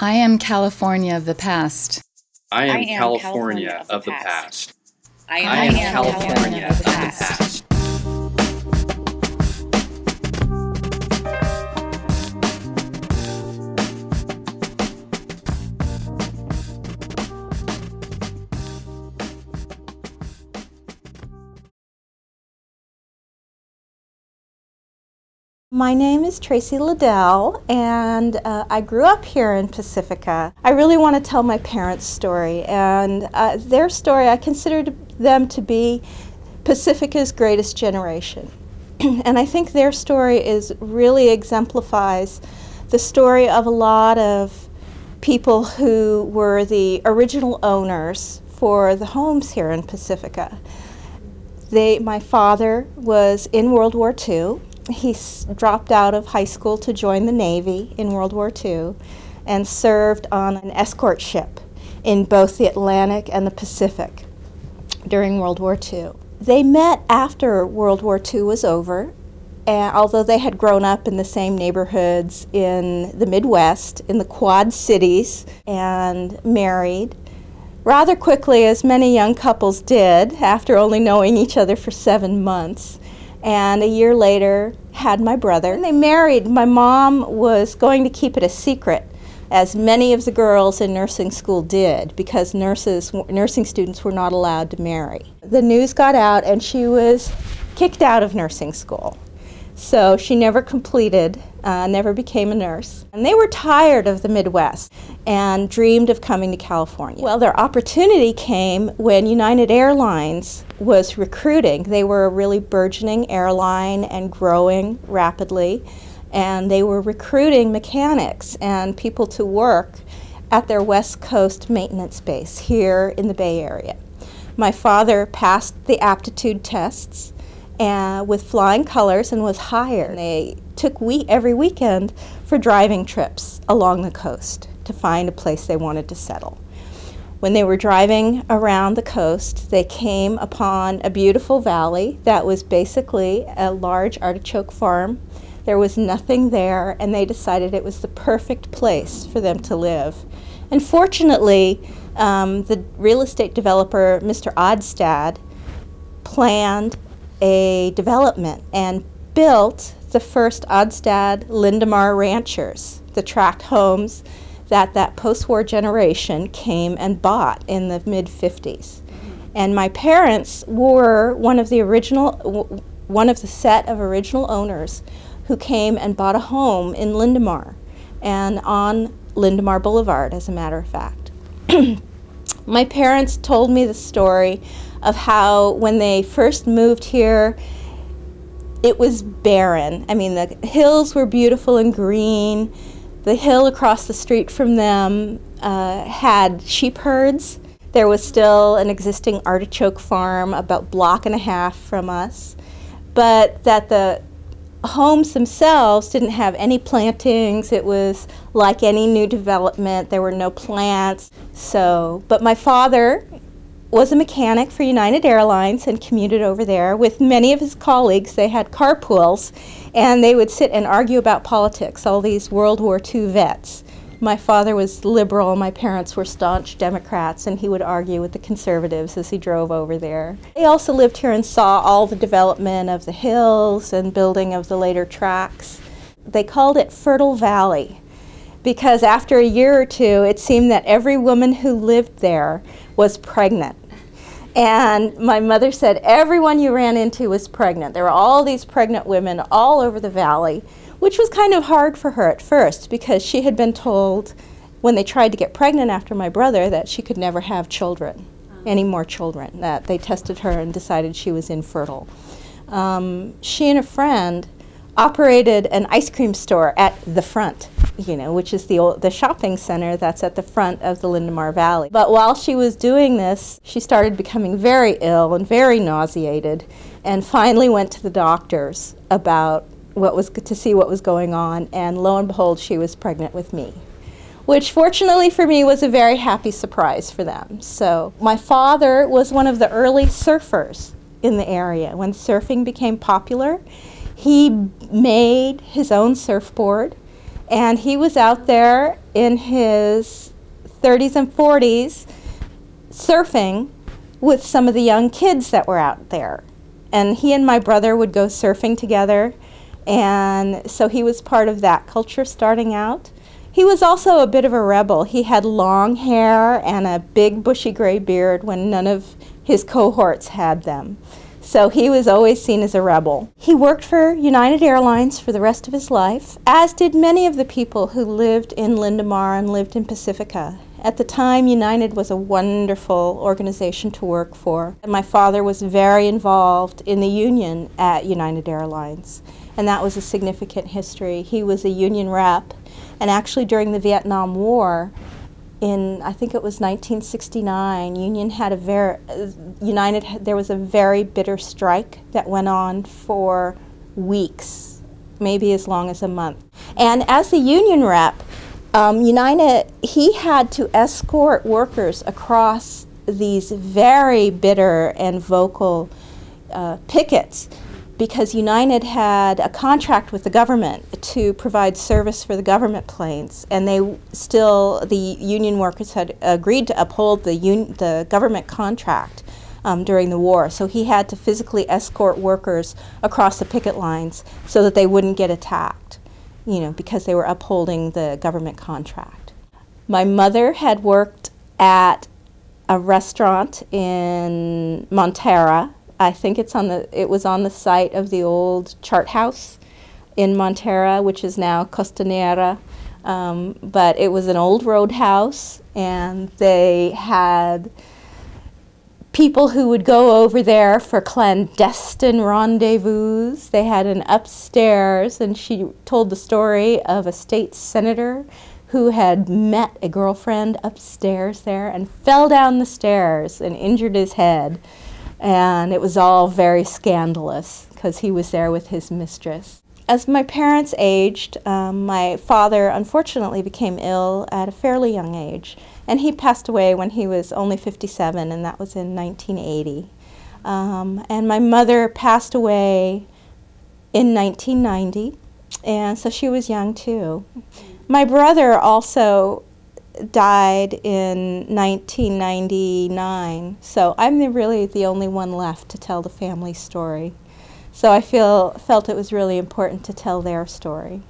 I am California of the past. I am California of the past. I am California of the past. My name is Tracey Ledel, and I grew up here in Pacifica. I really want to tell my parents' story, and their story, I consider them to be Pacifica's greatest generation. And I think their story really exemplifies the story of a lot of people who were the original owners for the homes here in Pacifica. My father was in World War II. He dropped out of high school to join the Navy in World War II and served on an escort ship in both the Atlantic and the Pacific during World War II. They met after World War II was over, and although they had grown up in the same neighborhoods in the Midwest, in the Quad Cities, and married rather quickly, as many young couples did, after only knowing each other for 7 months. And a year later, had my brother. They married. My mom was going to keep it a secret, as many of the girls in nursing school did, because nursing students were not allowed to marry. The news got out, and she was kicked out of nursing school. So she never completed, never became a nurse. And they were tired of the Midwest and dreamed of coming to California. Well, their opportunity came when United Airlines was recruiting. They were a really burgeoning airline and growing rapidly, and they were recruiting mechanics and people to work at their West Coast maintenance base here in the Bay Area. My father passed the aptitude tests with flying colors and was hired. They took every weekend for driving trips along the coast to find a place they wanted to settle. When they were driving around the coast, they came upon a beautiful valley that was basically a large artichoke farm. There was nothing there, and they decided it was the perfect place for them to live. And fortunately, the real estate developer, Mr. Odstad, planned a development and built the first Odstad Lindemar ranchers, the tract homes that post-war generation came and bought in the mid-50s. And my parents were one of the set of original owners who came and bought a home in Lindemar, and on Lindemar Boulevard, as a matter of fact. My parents told me the story of how when they first moved here, it was barren. I mean, the hills were beautiful and green. The hill across the street from them had sheep herds. There was still an existing artichoke farm about a block and a half from us, but that the homes themselves didn't have any plantings. It was like any new development. There were no plants. But my father was a mechanic for United Airlines and commuted over there with many of his colleagues. They had carpools, and they would sit and argue about politics, all these World War II vets. My father was liberal, my parents were staunch Democrats, and he would argue with the conservatives as he drove over there. They also lived here and saw all the development of the hills and building of the later tracks. They called it Fertile Valley, because after a year or two, it seemed that every woman who lived there was pregnant. And my mother said everyone you ran into was pregnant. There were all these pregnant women all over the valley, which was kind of hard for her at first, because she had been told when they tried to get pregnant after my brother that she could never have children, any more children, that they tested her and decided she was infertile. She and a friend operated an ice cream store at the front, which is the shopping center that's at the front of the Lindemar Valley. But while she was doing this, she started becoming very ill and very nauseated, and finally went to the doctors about to see what was going on, and lo and behold, she was pregnant with me, which fortunately for me was a very happy surprise for them. So my father was one of the early surfers in the area. When surfing became popular, he made his own surfboard And he was out there in his 30s and 40s surfing with some of the young kids that were out there. And he and my brother would go surfing together, and so he was part of that culture starting out. He was also a bit of a rebel. He had long hair and a big bushy gray beard when none of his cohorts had them. So he was always seen as a rebel. He worked for United Airlines for the rest of his life, as did many of the people who lived in Lindemar and lived in Pacifica. At the time, United was a wonderful organization to work for. And my father was very involved in the union at United Airlines, and that was a significant history. He was a union rep, and actually during the Vietnam War, I think it was 1969, there was a very bitter strike that went on for weeks, maybe as long as a month. And as the union rep, he had to escort workers across these very bitter and vocal pickets, because United had a contract with the government to provide service for the government planes, and the union workers had agreed to uphold the government contract during the war. So he had to physically escort workers across the picket lines so that they wouldn't get attacked, because they were upholding the government contract. My mother had worked at a restaurant in Montera. I think it was on the site of the old chart house in Montera, which is now Costanera. But it was an old roadhouse, and they had people who would go over there for clandestine rendezvous. They had an upstairs, and she told the story of a state senator who had met a girlfriend upstairs there and fell down the stairs and injured his head. And it was all very scandalous because he was there with his mistress. As my parents aged, my father unfortunately became ill at a fairly young age, and he passed away when he was only 57, and that was in 1980. And my mother passed away in 1990, and so she was young too. My brother also died in 1999, so I'm really the only one left to tell the family story. So I felt it was really important to tell their story.